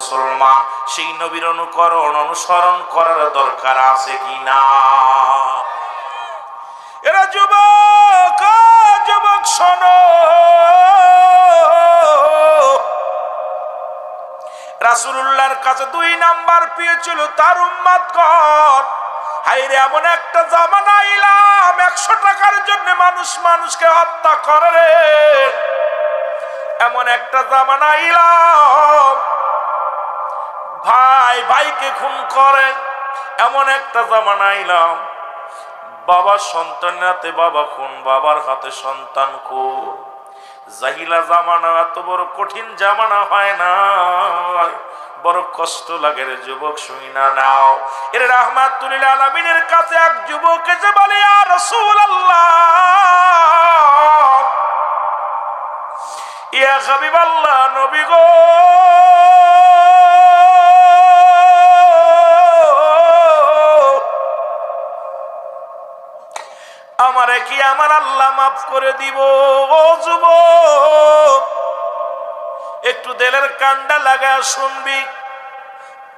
মুসলমান, সেই নবীর অনুসরণ করার দরকার আছে কিনা? এরা যুবক, যুবক শোনো, রাসূলুল্লাহর কাছে 2 নাম্বার পেয়েছিল তার উম্মতগণ। হায়রে, এমন একটা জামানা আইলাম 100 টাকার জন্য মানুষ মানুষকে হত্যা করে রে। এমন একটা জামানা আইলাম ভাই ভাইকে খুন করে। এমন একটা জামানা আইলাম বাবার সন্তানের হাতে বাবা খুন, বাবার হাতে সন্তান খুন। জাহিলা জামানা এত বড় কঠিন জামানা হয় না, বড় কষ্ট লাগে রে যুবক, শুই না নাও। এর রাহমাতুল লিল আলামিনের কাছে এক যুবক এসে বলে, ইয়া রাসূলুল্লাহ, ইয়া হাবিবাল্লাহ, নবী গো, আমারে কি আমার আল্লাহ মাফ করে দিব? ও যুবক, একটু দিলের কান্ডা লাগা শুনবি।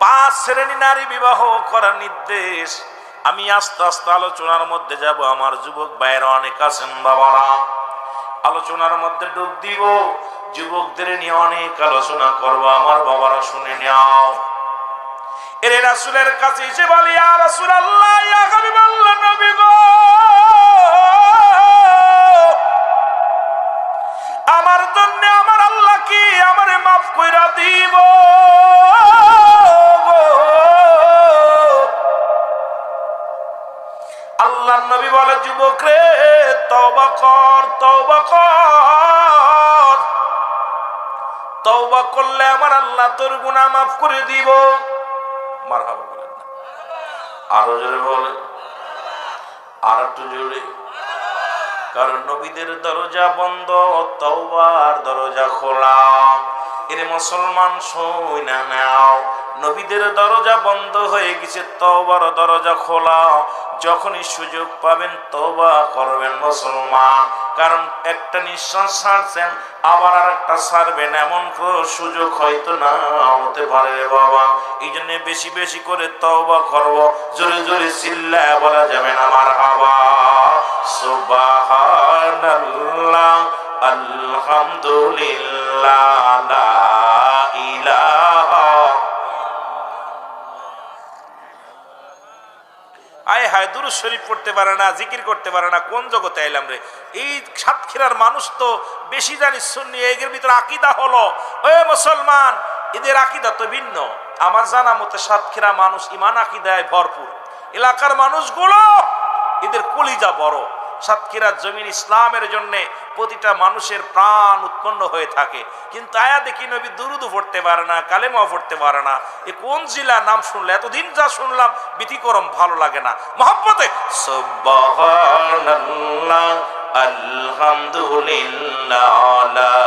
5 শ্রেণী নারী বিবাহ করার নির্দেশ। আমি আস্তে আস্তে আলোচনার মধ্যে যাব। আমার যুবক ভাইয়েরা অনেক আছেন, বাবারা, আলোচনার মধ্যে ডুব দিব। যুবকদের নিয়ে অনেক আলোচনা করবো, আমার বাবারা শুনে নাও। এর রাসূলের কাছে এসে বলি, ইয়া রাসূলুল্লাহ, ইয়া হাবিবাল্লাহ, নবী গো, আমার জন্য আমার আল্লাহ কি আমারে মাফ কইরা দিব? আল্লাহর নবী বলে, যুবক রে, তওবা কর, তওবা কর। তওবা করলে আমার আল্লাহ তোর গুনাহ মাফ করে দিব। মারহাবা বলেন না, আরো জোরে বলেন, আর একটু জোরে। কারণ নবীদের দরজা বন্ধ, তওবার দরজা খোলা। এর মুসলমান শুই না নাও, নবীদের দরজা বন্ধ হয়ে গেছে, তওবার দরজা খোলা। যখনই সুযোগ পাবেন তওবা করবেন মুসলমান। কারণ একটা নিঃশ্বাস ছাড়ছেন, আবার আর একটা ছাড়বেন, এমন কোনো সুযোগ হয়তো না হতে পারে বাবা। এই জন্য বেশি বেশি করে তওবা করব। জোরে জোরে চিল্লায় বলা যাবে না মারহাবা। সুবহানাল্লাহ, আলহামদুলিল্লাহ, লা ইলাহা। আয় হায়, দুরূদ শরীফ পড়তে পারে না, জিকির করতে পারে না, কোন জগতে আইলাম রে? এই সাতক্ষীরার মানুষ তো বেশি জানি সুন্নি, এর ভিতরে আকীদা হলো। ওই মুসলমান, এদের আকীদা তো ভিন্ন। আমার জানা মতে সাতক্ষীরা মানুষ ঈমান আকীদায় ভরপুর। এলাকার মানুষগুলো এদের কলিজা বড়। সাতক্ষীরার জমিন ইসলামের জন্য প্রতিটা মানুষের প্রাণ উৎপন্ন হয়ে থাকে, কিন্তু আয়া দেখি নবী দুরূদ পড়তে পারে না, কালেমাও পড়তে পারে না। এ কোন জিলা? নাম শুনলে এতদিন যা শুনলাম ব্যতিক্রম, ভালো লাগে না। মহব্বতে সুবহানাল্লাহ, আলহামদুলিল্লাহ, লা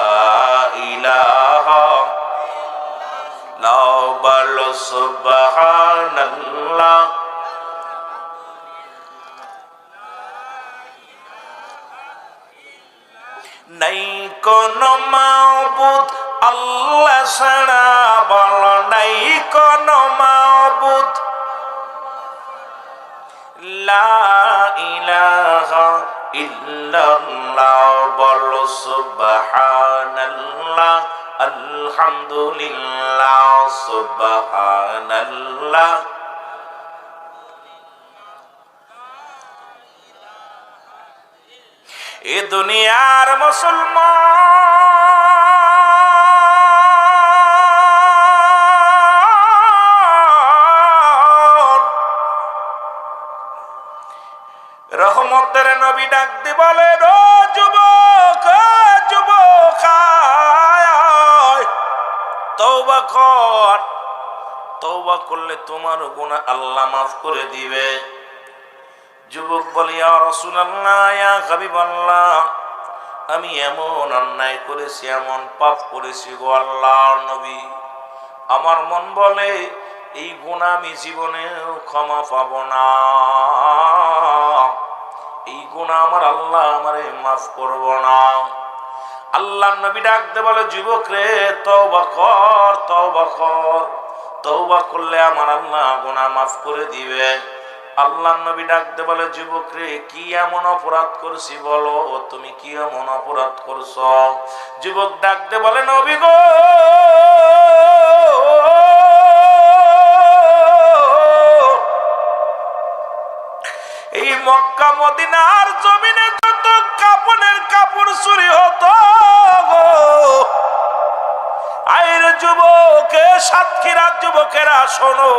ইলাহা ইল্লাল্লাহ, সুবহানাল্লাহ। নাই কোন মাবুদ আল্লাহ ছাড়া, বল নাই কোন মাবুদ, লা ইলাহা ইল্লাল্লাহ, বল সুবহানাল্লাহ, আলহামদুলিল্লাহ, সুবহানাল্লাহ। এ দুনিয়ার মুসলমান রহমতের নবী ডাক দি বলে, ও যুবক, যুবক, তওবা কর। তওবা করলে তোমার গুনাহ আল্লাহ মাফ করে দিবে। যুবক বলে, ইয়া রাসূলুল্লাহ, ইয়া হাবিবাল্লাহ, আমি এমন অন্যায় করেছি, এমন পাপ করেছি গো আল্লাহর নবী, আমার মন বলে এই গুনাহ আমি জীবনেও ক্ষমা পাব না। এই গুনাহ আমার আল্লাহ আমারে মাফ করব না। আল্লাহ নবী ডাকতে বলে, যুবক রে তওবা কর, তওবা কর, তওবা করলে আমার আল্লাহ গুনাহ মাফ করে দিবে। আল্লাহ নবী ডাকতে বলে, যুবক রে কি এমন অপরাধ করছি বলো, তুমি কি এমন অপরাধ করছো? যুবক ডাকতে বলে, নবী গো এই মক্কা মদিনার জমিনে যত কাপড়ের কাপড় চুরি হতো গো, আইরে যুবকে সাতক্ষীরার যুবকেরা শোনো,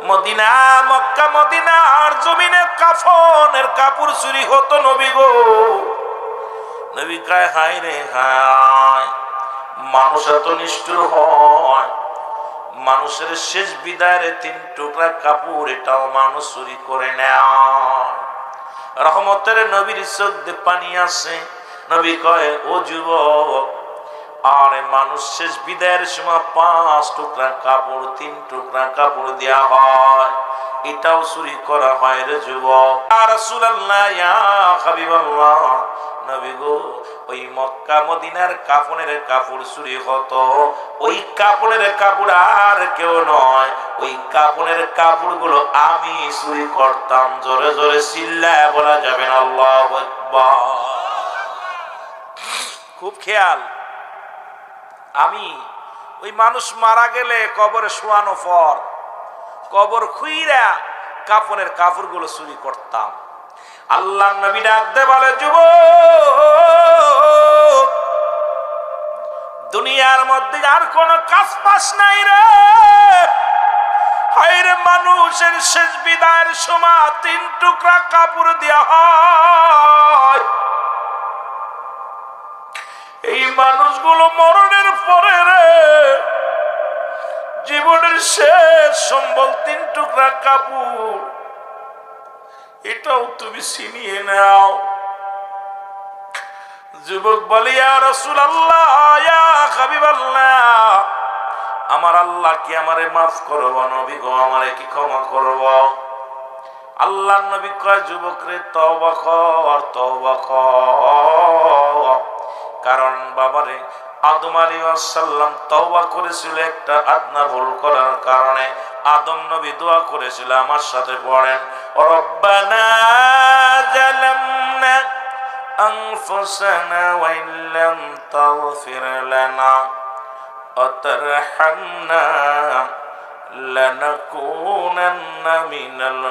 মদিনা মক্কা মদিনার জমিনে কাফনের কাপড় চুরি হতো নবী গো। নবী কয়, হায় রে হায়, মানুষ এত নিষ্ঠুর হয়, মানুষের শেষ বিদায়ের 3 টুকরা কাপড় এটাও মানুষ চুরি করে নেয়। রহমতের নবীর চোখ দিয়ে পানি আসে। নবী কয়, ও যুবক, আরে মানুষ শেষ বিদায়ের সময় 5 টুকরা কাপড় 3 টুকরা কাপড় দেয়া হয়, এটাও চুরি করা হয় রে যুবক। ইয়া রাসূলুল্লাহ, ইয়া হাবিবাল্লাহ, নবী গো ওই মক্কা মদিনার কাফনের কাপড় চুরি হতো, ওই কাপড়ের কাপড় আর কেউ নয়, ওই কাপড়ের কাপড়গুলো আমি চুরি করতাম। জোরে জোরে চিল্লায় বলা যাবে না আল্লাহু আকবার। খুব খেয়াল, আমি ওই মানুষ মারা গেলে কবরে শোয়ানো পর কবর খুইরা কাফনের কাপড়গুলো চুরি করতাম। আল্লাহ নবী ডাকতে বলে, যুবক দুনিয়ার মধ্যে আর কোন কাজ পাস নাই রে, হায়রে মানুষের শেষ বিদায়ের সময় 3 টুকরা কাপড় দেয়া হয়, এই মানুষগুলো মরণের পরে রে জীবনের শেষ সম্বল 3 টুকরা কাপড়, এটাও তুমি ছিনিয়ে নাও। যুবক বলে, ইয়া রাসূলুল্লাহ, ইয়া হাবিবাল্লাহ, আমার আল্লাহ কি আমারে মাফ করব? নবী গো আমারে কি ক্ষমা করব? আল্লাহর নবী কয়, যুবক রে তওবা কর, তওবা কর, কারণ বাবারে আদম আলাইহিস সালাম তওবা করেছিল একটা আদনা ভুল করার কারণে। আদম নবী দোয়া করেছিল, আমার সাথে পড়েন, রব্বানা জালামনা আনফুসানা ওয়া ইল্লাম তাগফির লানা ওয়া তারহামনা লানাকুনান্না মিনাল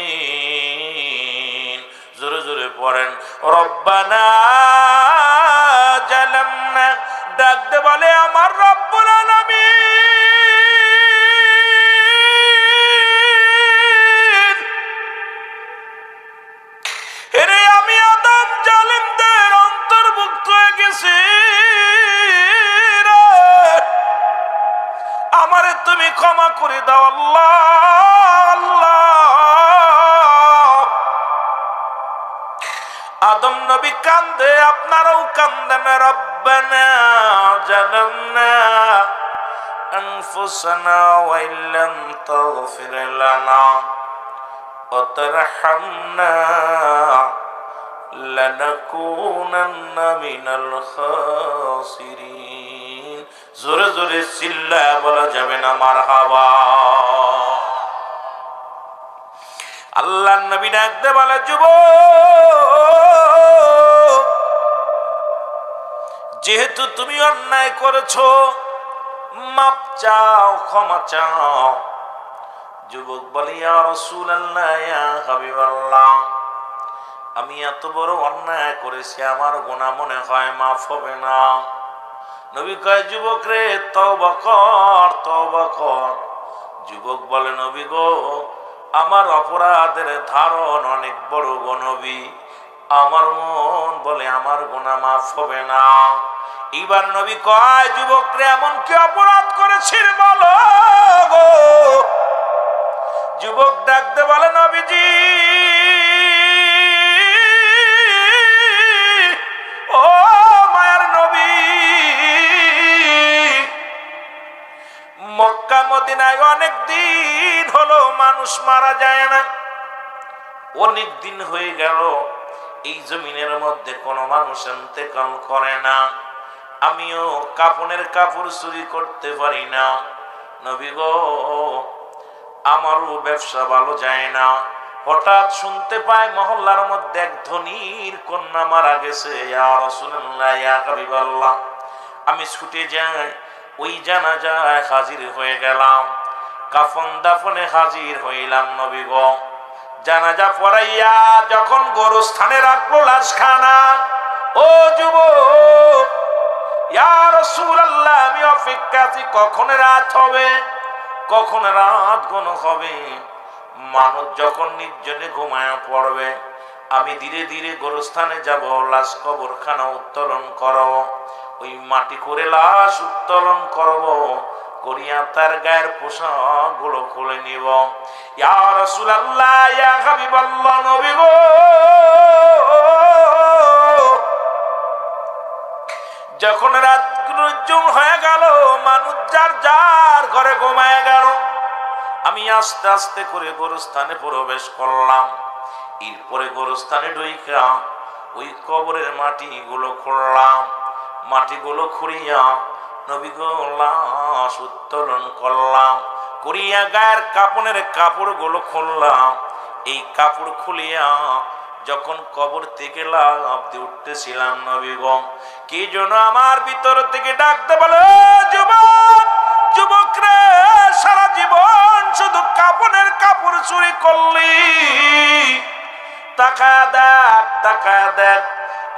খাসিরিন। জোরে জোরে পড়েন, রব্বানা জালামনা, ডাকতে বলে আমার রব্বুল আলামিন, এরে আমি আদম জালিমদের অন্তর্ভুক্ত হয়ে গেছি রে, আমারে তুমি ক্ষমা করে দাও আল্লাহ। আল্লাহ আদম নবী কান্দে, আপনারাও কান্দেন, রব্বানা জালামনা আনফুসানা ওয়া ইল্লাম তাগফির লানা ওয়া তারহামনা লানাকুনান্না মিনাল খাসিরিন। জোরে জোরে চিল্লায় বলা যাবে না মারহাবা। আল্লাহর নবী ডাকতে বলে, যুবক যেহেতু তুমি অন্যায় করেছো, মাপ চাও, ক্ষমা চাও। যুবক বলে, ইয়া রাসূলুল্লাহ, ইয়া হাবিবাল্লাহ, আমি এত বড় অন্যায় করেছি, আমার গুনাহ মনে হয় মাফ হবে না। নবী কয়, যুবক রে তওবা কর, তওবা কর। যুবক বলে, নবী গো আমার অপরাধের ধারণ অনেক বড় গো নবী, আমার মন বলে আমার গুনাহ মাফ হবে না। এবার নবী কয়, যুবক রে এমন কি অপরাধ করেছিস বলো গো? যুবক ডাকতে বলে, নবীজি ও মায়ার নবী, মক্কা মদিনায় অনেক দিন হলো মানুষ মারা যায় না, অনেক দিন হয়ে গেল এই জমিনের মধ্যে কোনো মানুষ ইন্তেকাল করে না, আমিও কাফনের কাপড় চুরি করতে পারি না। নবী গো, আমারও ব্যবসা ভালো যায় না। হঠাৎ শুনতে পায় মহল্লার মধ্যে এক ধনীর কন্যা মারা গেছে। ইয়া রাসূলুল্লাহ, ইয়া হাবিবাল্লাহ, আমি ছুটে যাই, ওই জানাজায় হাজির হয়ে গেলাম, কাফন দাফনে হাজির হইলাম। নবী গো, জানাজা পড়াইয়া যখন গোরস্থানে রাখলো লাশখানা, ও যুবক, ইয়া রাসূলুল্লাহ, আমি অপেক্ষা আছি কখন রাত হবে, কখন রাত গোন হবে। মানুষ যখন নির্জনে ঘুমায়া পড়বে, আমি ধীরে ধীরে গোরস্থানে যাব, লাশ কবরখানা উত্তোলন করব, ওই মাটি করে লাশ উত্তোলন করব, করিয়া তার গায়ের পোশাক গুলো খুলে নিব। ইয়া রাসূলুল্লাহ, ইয়া হাবিবাল্লাহ, নবী গো, যখন রাত জুম হয়ে গেল, মানুষ যার যার ঘরে ঘুমায় গেল, আমি আস্তে আস্তে করে গোরস্থানে প্রবেশ করলাম। এরপরে গোরস্থানে ঢুইকা ওই কবরের মাটিগুলো খুঁড়লাম, মাটিগুলো খুঁড়িয়া নবী গো লাশ উত্তোলন করলাম, করিয়া গায়ের কাপনের কাপড়গুলো খুললাম। এই কাপড় খুলিয়া যখন কবর থেকে লাফ দিয়ে উঠতেছিলাম, নবী গো, কি যেন আমার ভিতর থেকে ডাকতে বলে, যুবক, যুবক রে, সারা জীবন শুধু কাপনের কাপড় চুরি করলি, তাকায়া দেখ, তাকায়া দেখ,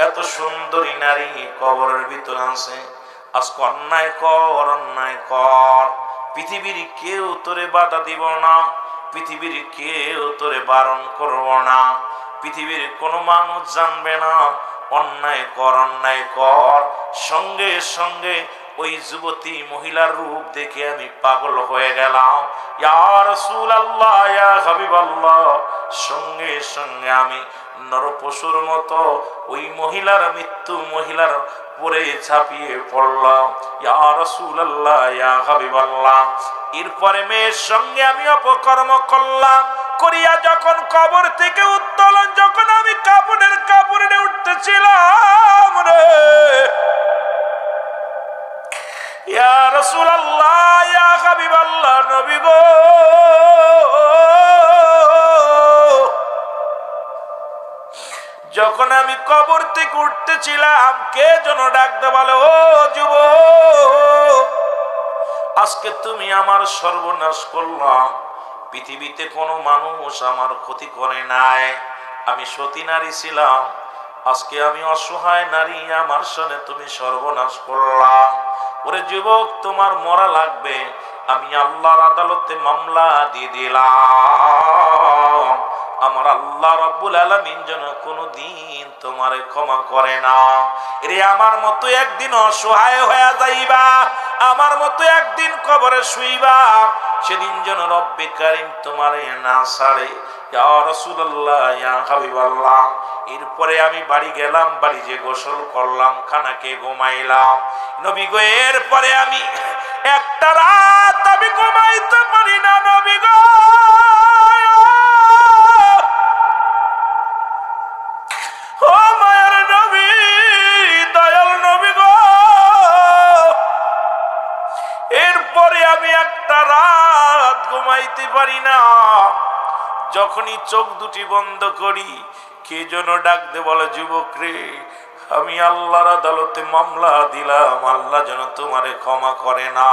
এত সুন্দরী নারী কবরের ভিতর আছে। আজকে অন্যায় কর, অন্যায় কর, পৃথিবীর কেউ তোরে বাধা দিব না, পৃথিবীর কেউ তোরে বারণ করব না, পৃথিবীর কোনো মানুষ জানবে না। অন্যায় কর, অন্যায় কর। সঙ্গে সঙ্গে ওই যুবতী মহিলার রূপ দেখে আমি পাগল হয়ে গেলাম। ইয়া রাসূলুল্লাহ, ইয়া হাবিবাল্লাহ, সঙ্গে সঙ্গে আমি নরপশুর মতো ওই মহিলার মৃত্যু মহিলার পরে ঝাঁপিয়ে পড়লাম। ইয়া রাসূলুল্লাহ, ইয়া হাবিবাল্লাহ। এরপরে মেয়ের সঙ্গে আমি অপকর্ম করলাম, করিয়া যখন কবর থেকে উত্তোলন, যখন আমি কাপড়ের কাপড় নিয়ে উঠতেছিলাম রে, ইয়া রাসূলুল্লাহ, ইয়া হাবিবাল্লাহ, নবী গো, যখন আমি কবর থেকে উঠতেছিলাম, কে যেন ডাকতে বলে, ও যুবক, আজকে তুমি আমার সর্বনাশ করলাম। পৃথিবীতে কোনো মানুষ আমার ক্ষতি করে নাই, আমি সতী নারী ছিলাম, আজকে আমি অসহায় নারী, আমার সাথে তুমি সর্বনাশ করলাম। ওরে যুবক, তোমার মরা লাগবে, আমি আল্লাহর আদালতে মামলা দিয়ে দিলাম। আমার আল্লাহ রাব্বুল আলামিন যেন কোনদিন তোমারে ক্ষমা করে না। এরে আমার মতো একদিন অসহায় হয়ে যাইবা, আমার মতো একদিন কবরে শুইবা, সেদিন যেন রব্বে কারীম তোমারে না ছাড়ে। ইয়া রাসূলুল্লাহ, ইয়া হাবিবাল্লাহ। এরপরে আমি বাড়ি গেলাম, বাড়ি যে গোসল করলাম, খানাকে ঘুমাইলাম। নবী গো, এরপরে আমি একটা রাত আমি ঘুমাইতে পারি না। নবী গো, ও মায়ের নবী, দয়াল নবী গো, এরপরে আমি একটা রাত ঘুমাইতে পারি না। যখনই চোখ দুটি বন্ধ করি, কে যেন ডাক দে বলে, যুবক রে, আমি আল্লাহর আদালতে মামলা দিলাম, আল্লাহ যেন তোমারে ক্ষমা করে না।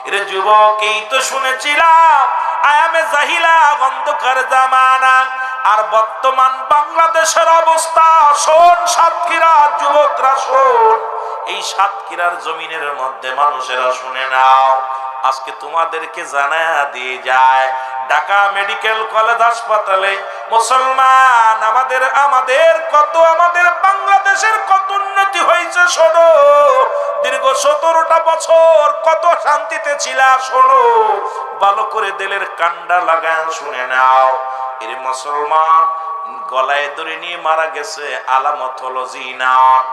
এরে যুবক, এই তো শুনেছিলাম আয়ামে জাহিলা, অন্ধকার জামানা, আর বর্তমান বাংলাদেশের অবস্থা শোন। সাতক্ষীরা যুবকরা শোন, এই সাতক্ষীরার জমিনের মধ্যে মানুষেরা শুনে নাও, আজকে তোমাদেরকে জানায়া দিয়ে যায়, ঢাকা মেডিকেল কলেজ হাসপাতালে মুসলমান আমাদের কত, আমাদের বাংলাদেশের কত উন্নতি হয়েছে শোনো। দীর্ঘ 17টা বছর কত শান্তিতে ছিলা শোনো, ভালো করে দিলের কান্ডা লাগায় শুনে নাও। এর মুসলমান গলায় দড়ি নিয়ে মারা গেছে, আলামত হলো জিনার।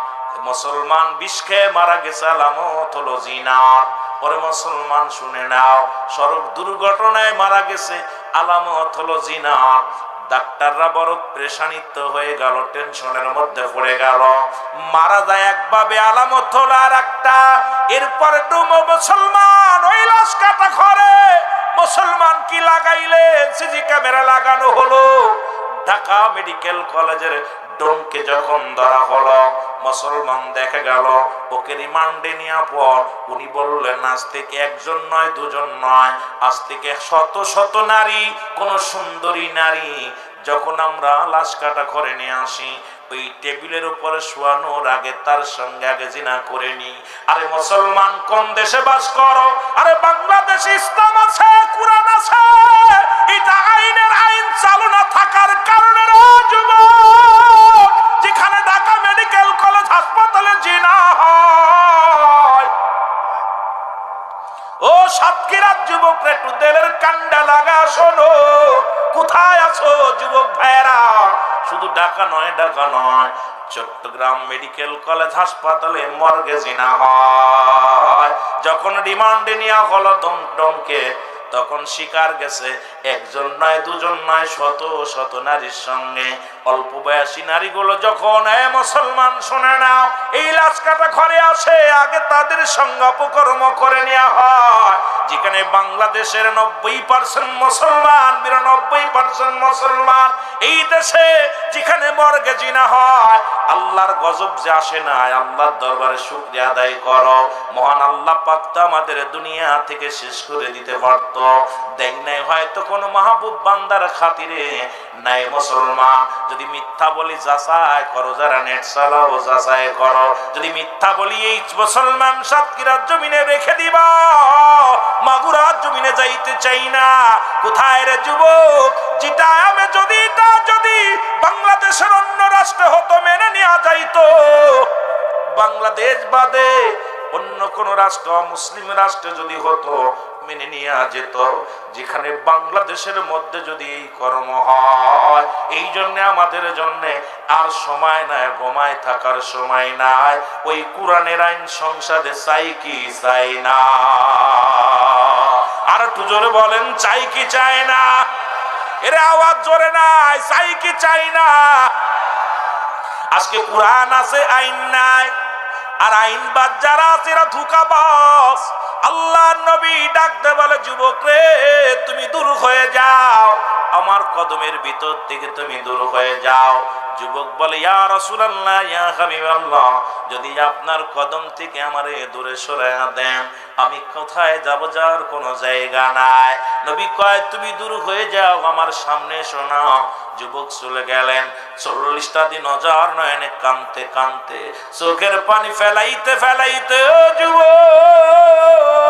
মুসলমান বিষ খেয়ে মারা গেছে, আলামত হলো জিনার। ওরে মুসলমান শুনে নাও, সড়ক দুর্ঘটনায় মারা গেছে, আলামত হলো জিনার। ডাক্তাররা বড় পেরেশানিত হয়ে গেল, টেনশনের মধ্যে পড়ে গেল। মারা যায় একভাবে, আলামত হলো আর একটা। এরপরে ডুমো মুসলমান ওই লাশ কাটা ঘরে মুসলমান কি লাগাইলেন, সিসি ক্যামেরা লাগানো হলো। ঢাকা মেডিকেল কলেজের ডোমকে যখন ধরা হলো, মুসলমান দেখা গেল ওকে রিমান্ডে নেওয়ার পর উনি বললেন, আজ থেকে একজন নয় দুজন নয়, আজ থেকে শত শত নারী, কোন সুন্দরী নারী যখন আমরা লাশ কাটা ঘরে নিয়ে আসি, ওই টেবিলের উপরে শোয়ানোর আগে তার সঙ্গে আগে জিনা করে নি। আরে মুসলমান কোন দেশে বাস করো? আরে বাংলাদেশে ইসলাম আছে, কুরআন আছে। এটা আইনের আইন চালু না থাকার কারণে যুবক, যেখানে ঢাকা মেডিকেল কলেজ হাসপাতালে জিনা হয়, ও সাতক্ষীরার যুবক একটু দেলের কান্ডা লাগা, শোনো কোথায় আছো যুবক ভাইয়েরা? শুধু ঢাকা নয়, ঢাকা নয়, চট্টগ্রাম মেডিকেল কলেজ হাসপাতালে মর্গে জিনা হয়। যখন রিমান্ডে নেওয়া হলো ডমকে, তখন শিকার গেছে একজন নয় দুজন নয়, শত শত নারীর সঙ্গে। অল্প বয়সী নারীগুলো যখন মুসলমান শুনে নাও এই লাশ কাটা ঘরে আসে, আগে তাদের সঙ্গে অপকর্ম করে নেওয়া হয়। যেখানে বাংলাদেশের 90% মুসলমান, 92% মুসলমান, এই দেশে যেখানে মর্গে জিনা হয়, আল্লাহর গজব যে আসে না, আল্লাহর দরবারে শুকরিয়া আদায় করো। মহান আল্লাহ পাক তো আমাদের দুনিয়া থেকে শেষ করে দিতে পারত, দেখ নাই হয়তো কোন মাহবুব বান্দার খাতিরে নাই। মুসলমান যদি মিথ্যা বলি যাচাই করো, যারা নেট চালাও যাচাই করো। যদি মিথ্যা বলি এই মুসলমান সাতক্ষীরার জমিনে রেখে দিবা, মাগুরার জমিনে যাইতে চাই না। কোথায় রে যুবক? যেটা আমি যদি এটা যদি বাংলাদেশের অন্য রাষ্ট্রে হতো মেনে নেওয়া যাইতো, বাংলাদেশ বাদে অন্য কোন রাষ্ট্র, মুসলিম রাষ্ট্রে যদি হতো মেনে নেওয়া যেত। যেখানে বাংলাদেশের মধ্যে যদি এই কর্ম হয়, এই জন্য আমাদের জন্য আর সময় নাই, ঘুমায় থাকার সময় নাই। ওই কোরআনের আইন সংসদে চাই কি চাই না? আর একটু জোরে বলেন, চাই কি চাই না? এর আওয়াজ জোরে নাই, চাই কি চাই না? আজকে কোরআন আছে, আইন নাই। আর আইনবাদ যারা আছে এরা ধোঁকাবাজ। আল্লাহ নবী ডাকতে বলে, যুবক রে তুমি দূর হয়ে যাও, আমার কদমের ভিতর থেকে তুমি দূর হয়ে যাও। যুবক বলে, ইয়া রাসূলুল্লাহ, ইয়া হাবিবাল্লাহ, যদি আপনার কদম থেকে আমারে দূরে সরাইয়া দেন, আমি কোথায় যাব? যাওয়ার কোনো জায়গা নাই। নবী কয়, তুমি দূর হয়ে যাও, আমার সামনে এসো না। যুবক চলে গেলেন। 40টা দিন অজার নয়নে কাঁদতে কাঁদতে, চোখের পানি ফেলাইতে ফেলাইতে, ও যুবক